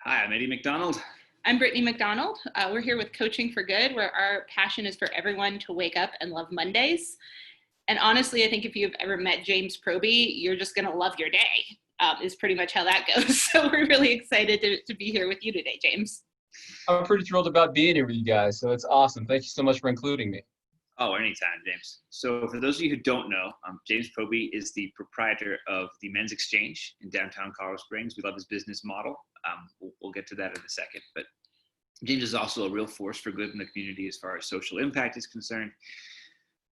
Hi, I'm Eddie McDonald. I'm Brittany McDonald. We're here with Coaching for Good, where our passion is for everyone to wake up and love Mondays. And honestly, I think if you've ever met James Proby, you're just going to love your day, is pretty much how that goes. So we're really excited to be here with you today, James. I'm pretty thrilled about being here with you guys, so it's awesome. Thank you so much for including me. Oh, anytime, James. So for those of you who don't know, James Proby is the proprietor of the Men's Exchange in downtown Colorado Springs. We love his business model. We'll get to that in a second. But James is also a real force for good in the community as far as social impact is concerned.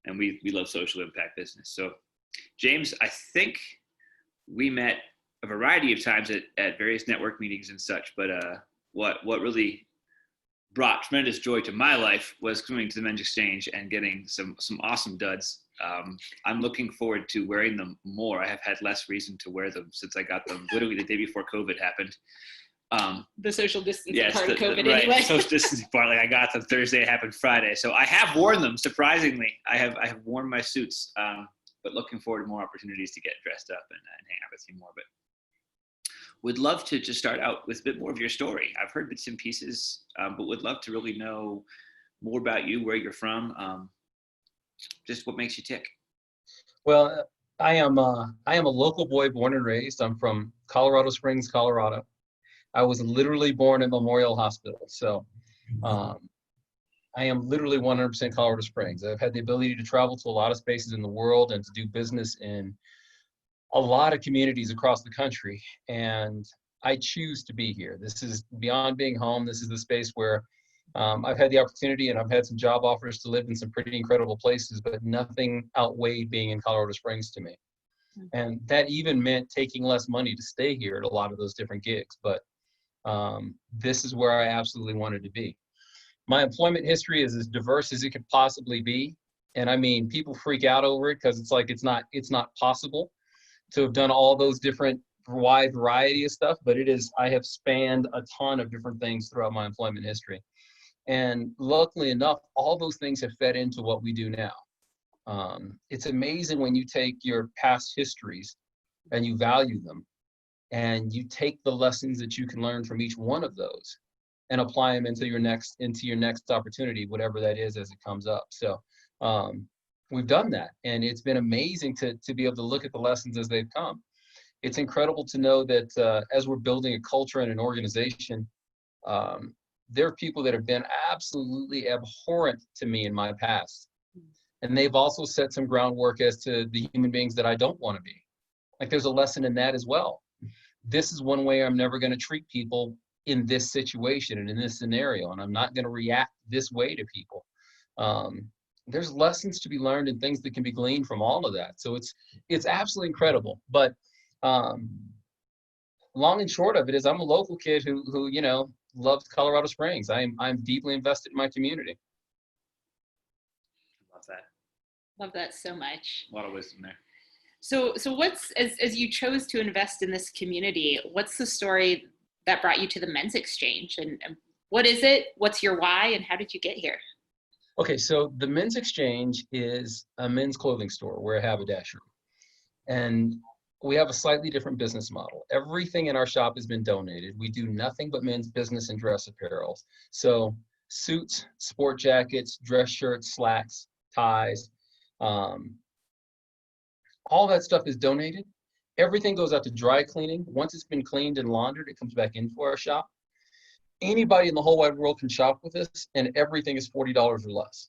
And we love social impact business. So James, I think we met a variety of times at various network meetings and such, but what really brought tremendous joy to my life was coming to the Men's Exchange and getting some awesome duds. I'm looking forward to wearing them more. I have had less reason to wear them since I got them literally the day before COVID happened. The social distancing yes, part of COVID right, anyway. Social distancing part. Like I got them Thursday, it happened Friday. So I have worn them, surprisingly. I have worn my suits, but looking forward to more opportunities to get dressed up and hang out with you more. But would love to just start out with a bit more of your story. I've heard bits and pieces, but would love to really know more about you, where you're from, just what makes you tick. Well, I am a local boy born and raised. I'm from Colorado Springs, Colorado. I was literally born at Memorial Hospital, so I am literally 100% Colorado Springs. I've had the ability to travel to a lot of spaces in the world and to do business in a lot of communities across the country, and I choose to be here. This is beyond being home. This is the space where I've had the opportunity and I've had some job offers to live in some pretty incredible places, but nothing outweighed being in Colorado Springs to me. And that even meant taking less money to stay here at a lot of those different gigs. But this is where I absolutely wanted to be. My employment history is as diverse as it could possibly be. And I mean, people freak out over it because it's like it's not possible to have done all those different wide variety of stuff, but it is. I have spanned a ton of different things throughout my employment history. And luckily enough, all those things have fed into what we do now. It's amazing when you take your past histories and you value them, and you take the lessons that you can learn from each one of those and apply them into your next opportunity, whatever that is as it comes up. So we've done that, and it's been amazing to be able to look at the lessons as they've come. It's incredible to know that as we're building a culture and an organization, there are people that have been absolutely abhorrent to me in my past. And they've also set some groundwork as to the human beings that I don't want to be. Like there's a lesson in that as well. This is one way I'm never going to treat people in this situation and in this scenario, and I'm not going to react this way to people. There's lessons to be learned and things that can be gleaned from all of that. So it's absolutely incredible. But long and short of it is I'm a local kid who loves Colorado Springs. I'm deeply invested in my community. Love that. Love that so much. A lot of wisdom there. So what's, as you chose to invest in this community, what's the story that brought you to the Men's Exchange? And what is it? What's your why? And how did you get here? Okay, so the Men's Exchange is a men's clothing store where I have a dash room. And we have a slightly different business model. Everything in our shop has been donated. We do nothing but men's business and dress apparel. So suits, sport jackets, dress shirts, slacks, ties, all that stuff is donated. Everything goes out to dry cleaning. Once it's been cleaned and laundered, it comes back into our shop. Anybody in the whole wide world can shop with us, and everything is $40 or less.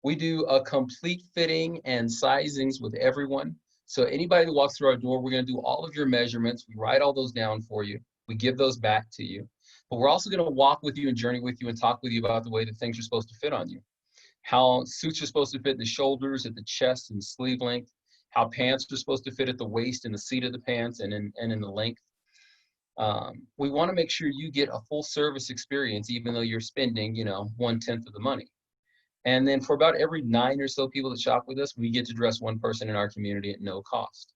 We do a complete fitting and sizings with everyone. So anybody that walks through our door, we're going to do all of your measurements. We write all those down for you. We give those back to you. But we're also going to walk with you and journey with you and talk with you about the way that things are supposed to fit on you. How suits are supposed to fit in the shoulders, at the chest, and sleeve length. How pants are supposed to fit at the waist and the seat of the pants and in the length. We want to make sure you get a full service experience, even though you're spending, 1/10 of the money. And then for about every 9 or so people that shop with us, we get to dress one person in our community at no cost.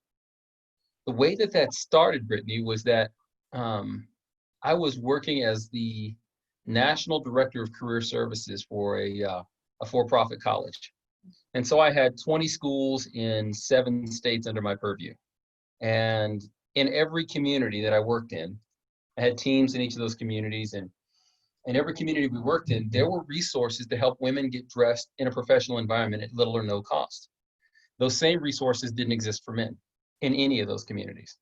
The way that started, Brittany, was that I was working as the National Director of Career Services for a for-profit college. And so I had 20 schools in 7 states under my purview. And in every community that I worked in, I had teams in each of those communities, and in every community we worked in, there were resources to help women get dressed in a professional environment at little or no cost. Those same resources didn't exist for men in any of those communities.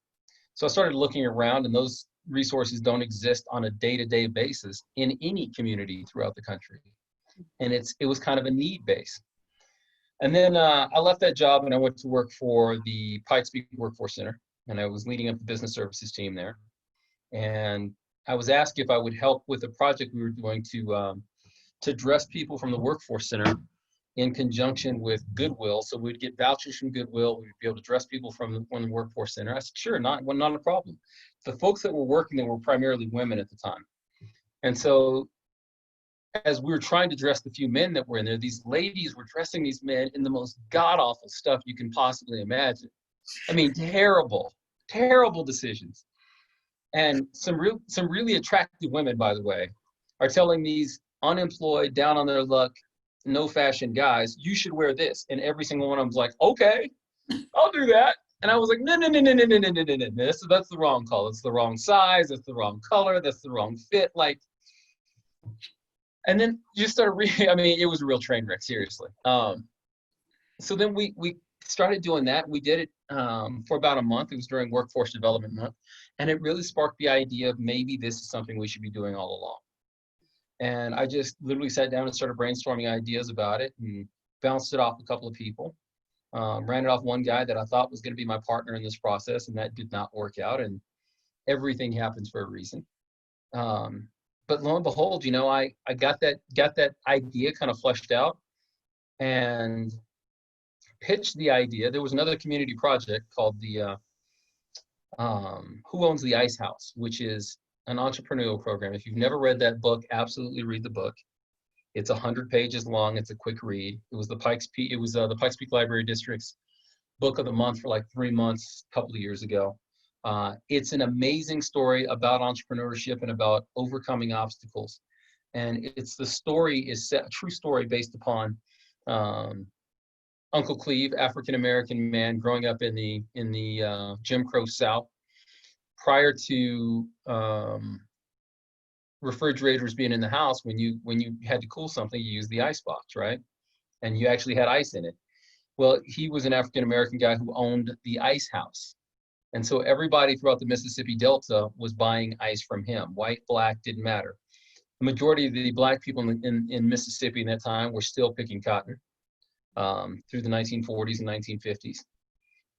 So I started looking around, and those resources don't exist on a day-to-day basis in any community throughout the country. And it was kind of a need base. And then I left that job and I went to work for the Pikes Peak Workforce Center, and I was leading up the business services team there. And I was asked if I would help with a project we were doing to dress people from the Workforce Center in conjunction with Goodwill. So we'd get vouchers from Goodwill. We'd be able to dress people from the Workforce Center. I said, sure, not a problem. The folks that were working there were primarily women at the time. And so as we were trying to dress the few men that were in there, these ladies were dressing these men in the most god-awful stuff you can possibly imagine. I mean, terrible, terrible decisions. And some really attractive women, by the way, are telling these unemployed, down on their luck, no fashion guys, you should wear this. And every single one of them's like, okay, I'll do that. And I was like, no. That's the wrong call. It's the wrong size. That's the wrong color. That's the wrong fit. Like, and then you start I mean, it was a real train wreck, seriously. So then we started doing that. We did it for about a month. It was during Workforce Development Month. And it really sparked the idea of maybe this is something we should be doing all along. And I just literally sat down and started brainstorming ideas about it and bounced it off a couple of people. Ran it off one guy that I thought was going to be my partner in this process, and that did not work out. And everything happens for a reason. But lo and behold, you know, I got that idea kind of fleshed out and pitched the idea. There was another community project called the Who Owns the Ice House, which is an entrepreneurial program. If you've never read that book, absolutely read the book. It's 100 pages long. It's a quick read. It was the Pikes Peak Library District's book of the month for like 3 months, a couple of years ago. It's an amazing story about entrepreneurship and about overcoming obstacles. And the story is a true story based upon Uncle Cleve, African-American man growing up in the Jim Crow South. Prior to refrigerators being in the house, when you had to cool something, you used the ice box, right? And you actually had ice in it. Well, he was an African-American guy who owned the ice house. And so everybody throughout the Mississippi Delta was buying ice from him. White, black, didn't matter. The majority of the black people in Mississippi in that time were still picking cotton through the 1940s and 1950s.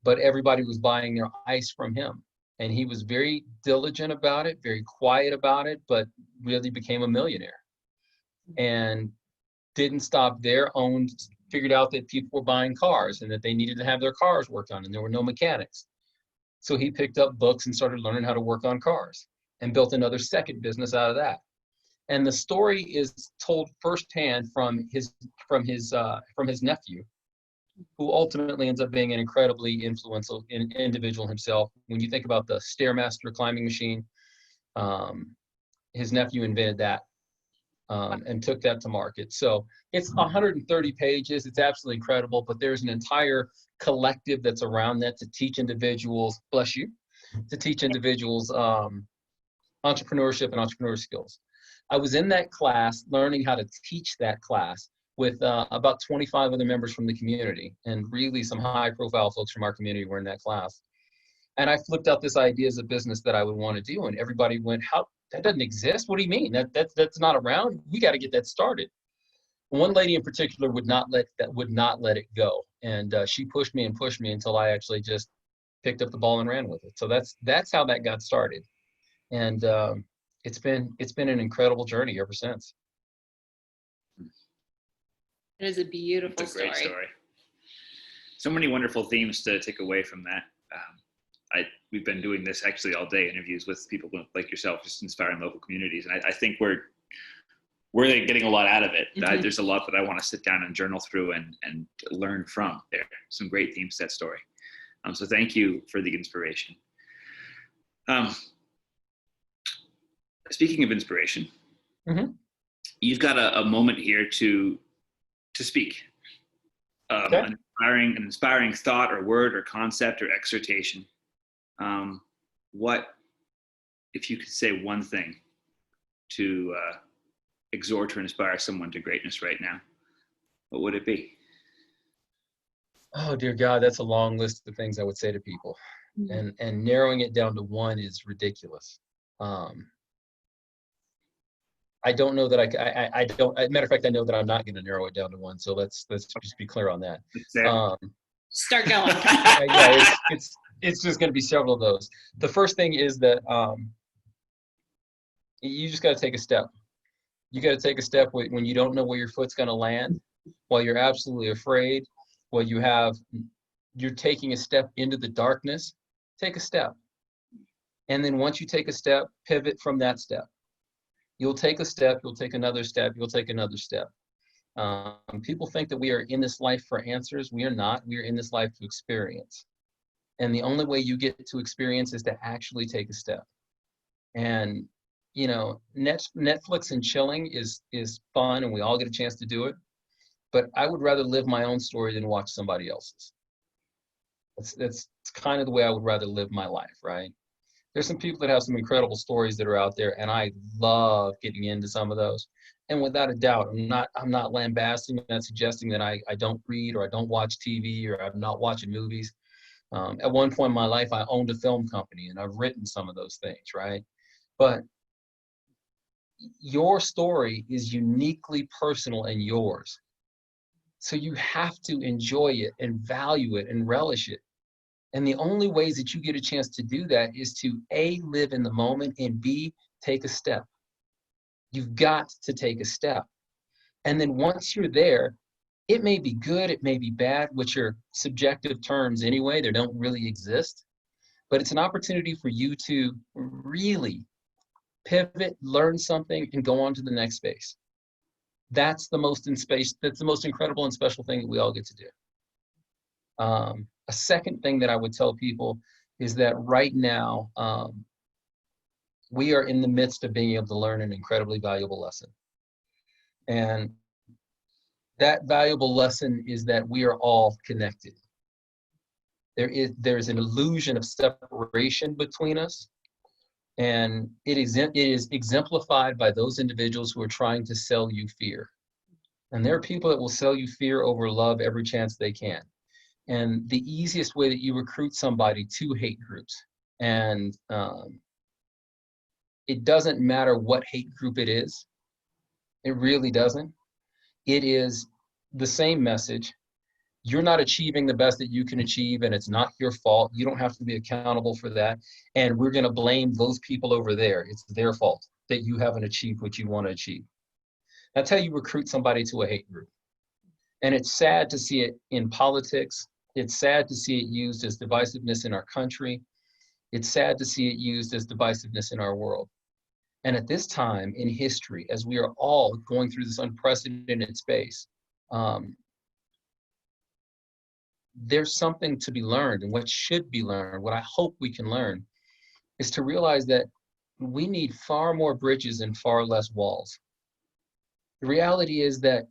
But everybody was buying their ice from him. And he was very diligent about it, very quiet about it, but really became a millionaire. And didn't stop there, figured out that people were buying cars and that they needed to have their cars worked on, and there were no mechanics. So he picked up books and started learning how to work on cars and built another second business out of that. And the story is told firsthand from his nephew, who ultimately ends up being an incredibly influential individual himself. When you think about the Stairmaster climbing machine, his nephew invented that and took that to market. So it's 130 pages. It's absolutely incredible, but there's an entire collective that's around that to teach individuals, bless you, to teach individuals entrepreneurship and entrepreneur skills. I was in that class learning how to teach that class with about 25 other members from the community, and really some high profile folks from our community were in that class. And I flipped out this idea as a business that I would want to do, and everybody went, "How? That doesn't exist? What do you mean? That's not around? We got to get that started." One lady in particular would not let it go, and she pushed me until I actually just picked up the ball and ran with it. So that's how that got started, and it's been an incredible journey ever since. It is a beautiful It's a great story. So many wonderful themes to take away from that. We've been doing this actually all day, interviews with people like yourself, just inspiring local communities. And I think we're getting a lot out of it. Mm-hmm. There's a lot that I want to sit down and journal through and learn from there. Some great themes to that story. So thank you for the inspiration. Speaking of inspiration, mm-hmm. You've got a moment here to speak. Okay. An inspiring thought or word or concept or exhortation. What if you could say one thing to exhort or inspire someone to greatness right now, what would it be? Oh dear God, that's a long list of things I would say to people, and narrowing it down to one is ridiculous. I don't know that I don't. Matter of fact, I know that I'm not going to narrow it down to one. So let's just be clear on that. Start going. Yeah, it's just going to be several of those. The first thing is that you just got to take a step. You got to take a step when you don't know where your foot's going to land, while you're absolutely afraid, while you're taking a step into the darkness. Take a step, and then once you take a step, pivot from that step. You'll take a step, you'll take another step, you'll take another step. People think that we are in this life for answers. We are not. We are in this life to experience. And the only way you get to experience is to actually take a step. And, you know, Netflix and chilling is fun, and we all get a chance to do it. But I would rather live my own story than watch somebody else's. That's kind of the way I would rather live my life, right? There's some people that have some incredible stories that are out there, and I love getting into some of those. And without a doubt, I'm not lambasting, I'm not suggesting that I don't read or I don't watch TV or I'm not watching movies. At one point in my life, I owned a film company, and I've written some of those things, right? But your story is uniquely personal and yours. So you have to enjoy it and value it and relish it. And the only ways that you get a chance to do that is to A, live in the moment, and B, take a step. You've got to take a step. And then once you're there, it may be good, it may be bad, which are subjective terms anyway, they don't really exist. But it's an opportunity for you to really pivot, learn something, and go on to the next space. That's the most incredible and special thing that we all get to do. A second thing that I would tell people is that right now, we are in the midst of being able to learn an incredibly valuable lesson. And that valuable lesson is that we are all connected. There's an illusion of separation between us. And it is exemplified by those individuals who are trying to sell you fear. And there are people that will sell you fear over love every chance they can. And the easiest way that you recruit somebody to hate groups, and it doesn't matter what hate group it is, it really doesn't. It is the same message. You're not achieving the best that you can achieve, and it's not your fault. You don't have to be accountable for that. And we're going to blame those people over there. It's their fault that you haven't achieved what you want to achieve. That's how you recruit somebody to a hate group. And it's sad to see it in politics. It's sad to see it used as divisiveness in our country. It's sad to see it used as divisiveness in our world. And at this time in history, as we are all going through this unprecedented space, there's something to be learned, and what should be learned, what I hope we can learn, is to realize that we need far more bridges and far less walls. The reality is that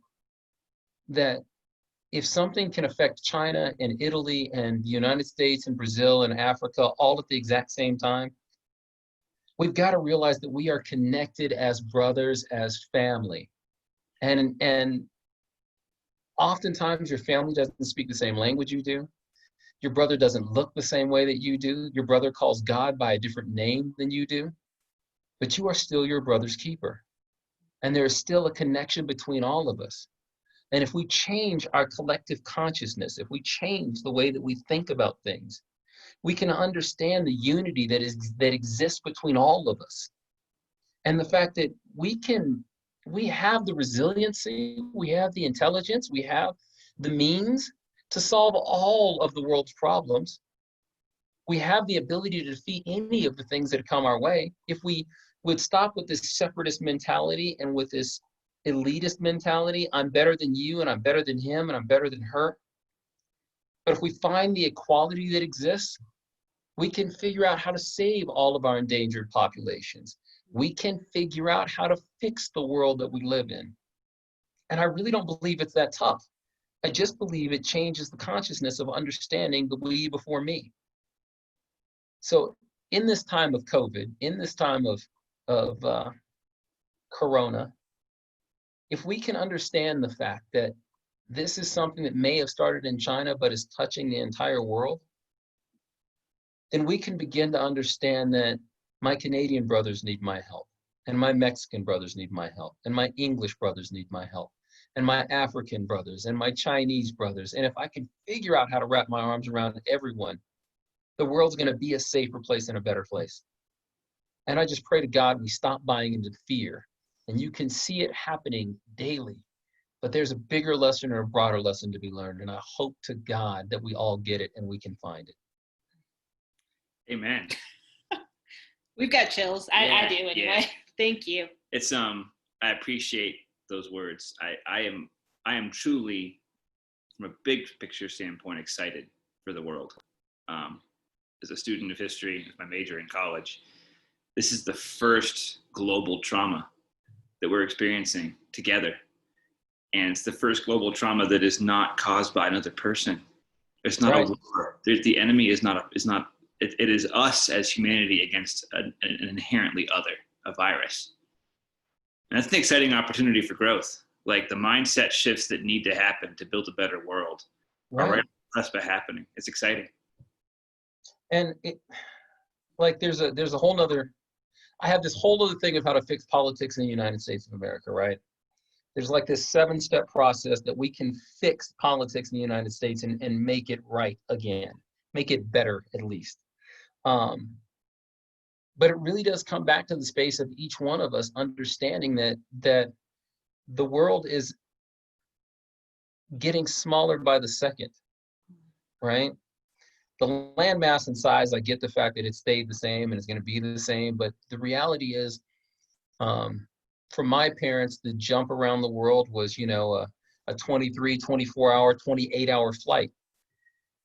if something can affect China and Italy and the United States and Brazil and Africa all at the exact same time, we've got to realize that we are connected as brothers, as family. And oftentimes your family doesn't speak the same language you do. Your brother doesn't look the same way that you do. Your brother calls God by a different name than you do. But you are still your brother's keeper. And there is still a connection between all of us. And if we change our collective consciousness, if we change the way that we think about things, we can understand the unity that exists between all of us. And the fact that we have the resiliency, we have the intelligence, we have the means to solve all of the world's problems. We have the ability to defeat any of the things that come our way. If we would stop with this separatist mentality and with this elitist mentality, I'm better than you and I'm better than him and I'm better than her. But if we find the equality that exists, we can figure out how to save all of our endangered populations. We can figure out how to fix the world that we live in. And I really don't believe it's that tough. I just believe it changes the consciousness of understanding the we before me. So in this time of COVID, in this time of Corona, if we can understand the fact that this is something that may have started in China but is touching the entire world, then we can begin to understand that my Canadian brothers need my help, and my Mexican brothers need my help, and my English brothers need my help, and my African brothers, and my Chinese brothers. And if I can figure out how to wrap my arms around everyone, the world's going to be a safer place and a better place. And I just pray to God we stop buying into fear. And you can see it happening daily. But there's a bigger lesson or a broader lesson to be learned. And I hope to God that we all get it and we can find it. Amen. We've got chills. I do anyway. Yeah. Thank you. It's I appreciate those words. I am truly, from a big picture standpoint, excited for the world. As a student of history, as my major in college, this is the first global trauma that we're experiencing together. And it's the first global trauma that is not caused by another person. It's not Right. a war. The enemy is not. It is us as humanity against an inherently other, a virus. And that's an exciting opportunity for growth. Like the mindset shifts that need to happen to build a better world are right on the cusp of happening. It's exciting. And it, like there's a whole nother, I have this whole other thing of how to fix politics in the United States of America, right? There's like this 7-step process that we can fix politics in the United States and make it right again, make it better at least. But it really does come back to the space of each one of us understanding that the world is getting smaller by the second, right? The landmass and size, I get the fact that it stayed the same and it's going to be the same, but the reality is, for my parents, the jump around the world was, a 23, 24-hour, 28-hour flight.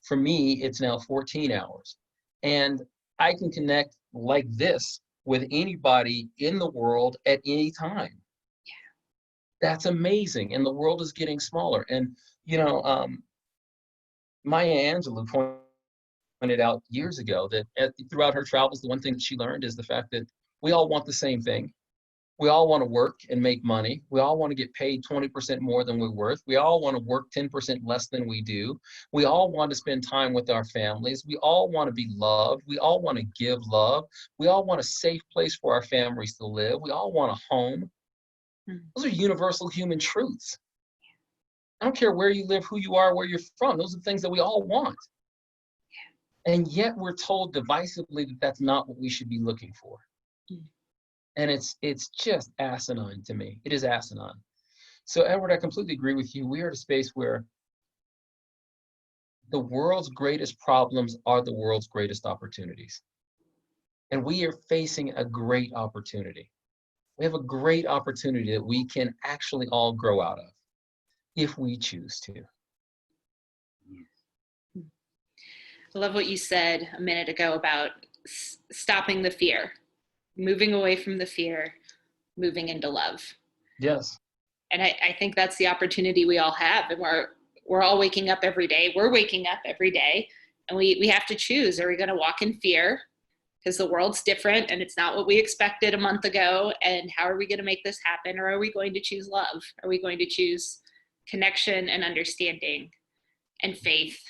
For me, it's now 14 hours. And I can connect like this with anybody in the world at any time. Yeah. That's amazing. And the world is getting smaller. And, Maya Angelou pointed out years ago that throughout her travels, the one thing that she learned is the fact that we all want the same thing. We all want to work and make money. We all want to get paid 20% more than we're worth. We all want to work 10% less than we do. We all want to spend time with our families. We all want to be loved. We all want to give love. We all want a safe place for our families to live. We all want a home. Those are universal human truths. I don't care where you live, who you are, where you're from. Those are things that we all want. And yet we're told divisively that that's not what we should be looking for. And it's just asinine to me. It is asinine. So Edward, I completely agree with you. We are at a space where the world's greatest problems are the world's greatest opportunities. And we are facing a great opportunity. We have a great opportunity that we can actually all grow out of if we choose to. I love what you said a minute ago about stopping the fear, moving away from the fear, moving into love. Yes. And I think that's the opportunity we all have. And we're all waking up every day. We're waking up every day. And we have to choose. Are we going to walk in fear because the world's different and it's not what we expected a month ago? And how are we going to make this happen? Or are we going to choose love? Are we going to choose connection and understanding and faith?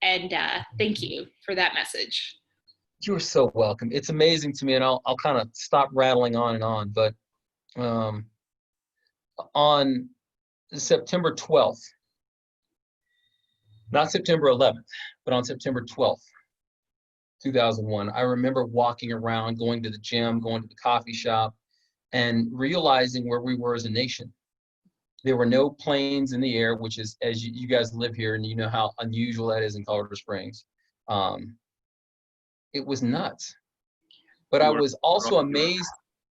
And thank you for that message. You're so welcome. It's amazing to me, and I'll kind of stop rattling on and on, but on September 12th, not September 11th, but on September 12th, 2001, I remember walking around, going to the gym, going to the coffee shop, and realizing where we were as a nation. There were no planes in the air, which is, as you guys live here and you know how unusual that is in Colorado Springs. It was nuts. But I was also amazed.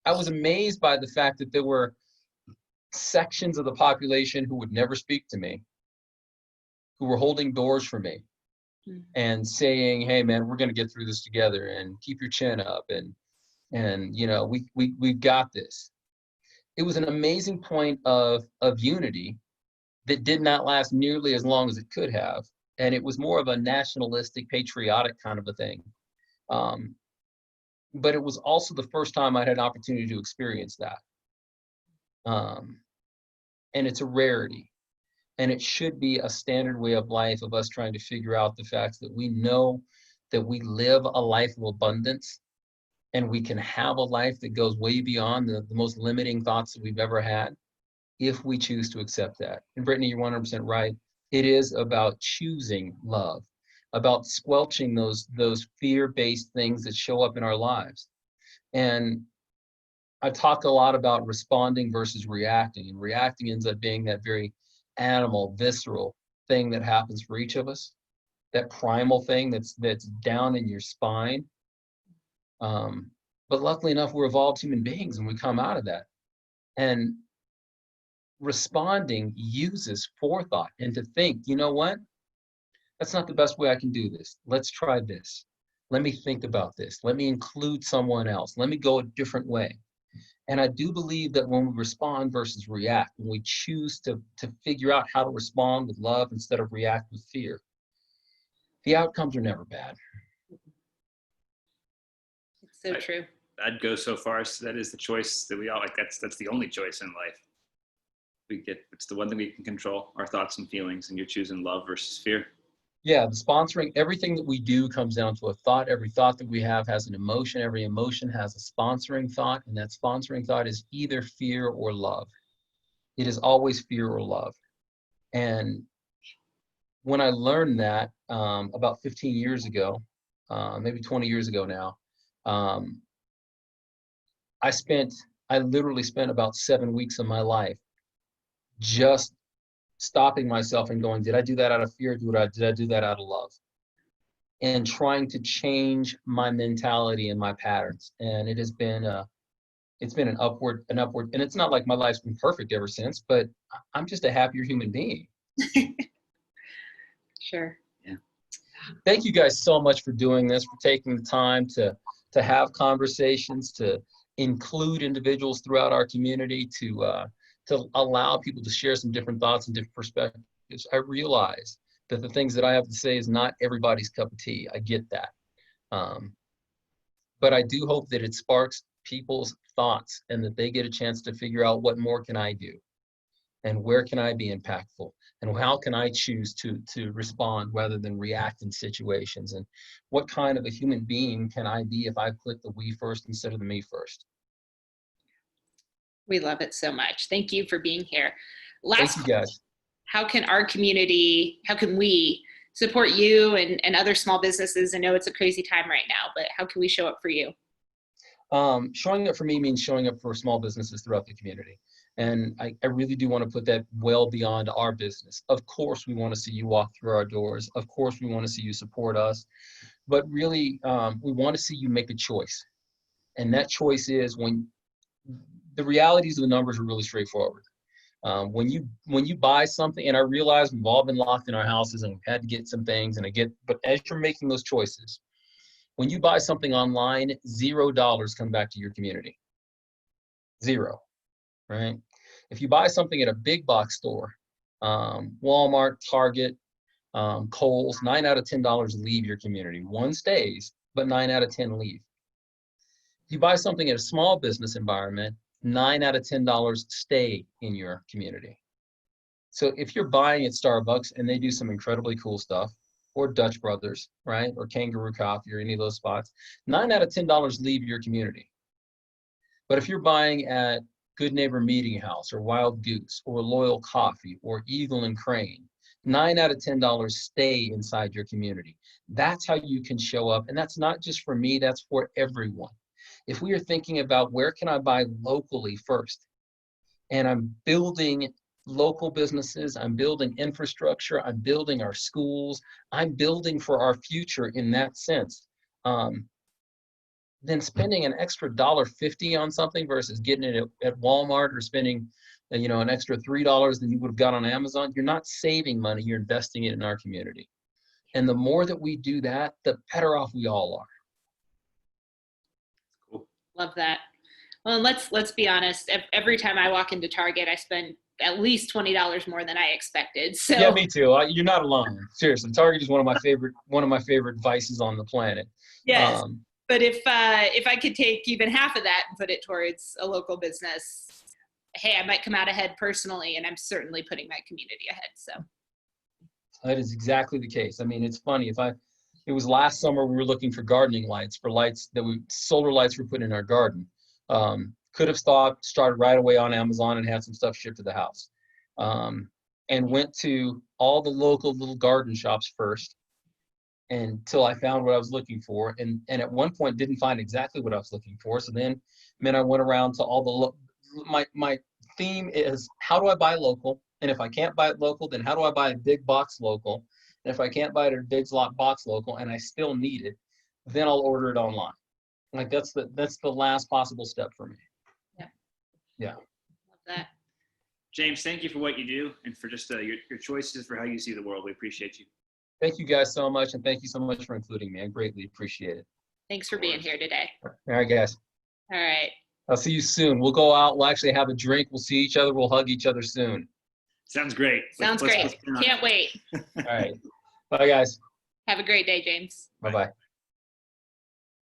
I was amazed by the fact that there were sections of the population who would never speak to me, who were holding doors for me and saying, hey man, we're going to get through this together and keep your chin up. And we've got this. It was an amazing point of unity that did not last nearly as long as it could have. And it was more of a nationalistic, patriotic kind of a thing. but it was also the first time I had an opportunity to experience that. And it's a rarity. And it should be a standard way of life of us trying to figure out the facts that we know that we live a life of abundance, and we can have a life that goes way beyond the most limiting thoughts that we've ever had if we choose to accept that. And Brittany, you're 100% right. It is about choosing love, about squelching those fear-based things that show up in our lives. And I talk a lot about responding versus reacting, and reacting ends up being that very animal, visceral thing that happens for each of us, that primal thing that's down in your spine. But luckily enough, we're evolved human beings and we come out of that. And responding uses forethought and to think, you know what? That's not the best way I can do this. Let's try this. Let me think about this. Let me include someone else. Let me go a different way. And I do believe that when we respond versus react, when we choose to figure out how to respond with love instead of react with fear, the outcomes are never bad. It's so true. I'd go so far as that is the choice that we all like. That's the only choice in life. It's the one thing we can control, our thoughts and feelings, and you're choosing love versus fear. Yeah, the sponsoring, everything that we do comes down to a thought. Every thought that we have has an emotion. Every emotion has a sponsoring thought, and that sponsoring thought is either fear or love. It is always fear or love. And when I learned that about 15 years ago, maybe 20 years ago now, I literally spent about 7 weeks of my life just stopping myself and going, did I do that out of fear? Or did I do that out of love? And trying to change my mentality and my patterns. And it has been an upward, and it's not like my life's been perfect ever since, but I'm just a happier human being. Sure. Yeah. Thank you guys so much for doing this, for taking the time to have conversations, to include individuals throughout our community, to allow people to share some different thoughts and different perspectives. I realize that the things that I have to say is not everybody's cup of tea. I get that. But I do hope that it sparks people's thoughts and that they get a chance to figure out what more can I do and where can I be impactful and how can I choose to respond rather than react in situations, and what kind of a human being can I be if I put the we first instead of the me first. We love it so much. Thank you for being here. Thank you guys. How can we support you and other small businesses? I know it's a crazy time right now, but how can we show up for you? Showing up for me means showing up for small businesses throughout the community. And I really do want to put that well beyond our business. Of course, we want to see you walk through our doors. Of course, we want to see you support us. But really, we want to see you make a choice. And that choice is when the realities of the numbers are really straightforward. When you buy something, and I realize we've all been locked in our houses and we've had to get some things, but as you're making those choices, when you buy something online, $0 come back to your community. 0, right? If you buy something at a big box store, Walmart, Target, Kohl's, 9 out of $10 leave your community. 1 stays, but 9 out of 10 leave. If you buy something at a small business environment, 9 out of $10 stay in your community. So if you're buying at Starbucks and they do some incredibly cool stuff, or Dutch Brothers, right, or Kangaroo Coffee, or any of those spots, 9 out of $10 leave your community. But if you're buying at Good Neighbor Meeting House, or Wild Goose, or Loyal Coffee, or Eagle and Crane, 9 out of $10 stay inside your community. That's how you can show up. And that's not just for me, that's for everyone. If we are thinking about where can I buy locally first, and I'm building local businesses, I'm building infrastructure, I'm building our schools, I'm building for our future in that sense, then spending an extra $1.50 on something versus getting it at Walmart, or spending an extra $3 than you would have got on Amazon, you're not saving money, you're investing it in our community. And the more that we do that, the better off we all are. Cool. Love that. Well, let's be honest. Every time I walk into Target, I spend at least $20 more than I expected. So yeah, me too. You're not alone. Seriously, Target is one of my favorite vices on the planet. Yes. But if I could take even half of that and put it towards a local business, hey, I might come out ahead personally, and I'm certainly putting my community ahead. So That is exactly the case. I mean, it's funny. It was last summer, we were looking for gardening lights, solar lights we put in our garden. Could have started right away on Amazon and had some stuff shipped to the house. And went to all the local little garden shops first until I found what I was looking for. And at one point didn't find exactly what I was looking for. So then I went around to all the, my theme is, how do I buy local? And if I can't buy it local, then how do I buy a big box local? And if I can't buy it at a big box local and I still need it, then I'll order it online. Like that's the last possible step for me. Yeah. love that. James, thank you for what you do and for just your choices for how you see the world. We appreciate you. Thank you guys so much. And thank you so much for including me. I greatly appreciate it. Thanks for being here today. All right, guys. All right. I'll see you soon. We'll go out. We'll actually have a drink. We'll see each other. We'll hug each other soon. Sounds great. Sounds great. Can't wait. All right. Bye, guys. Have a great day, James. Bye-bye.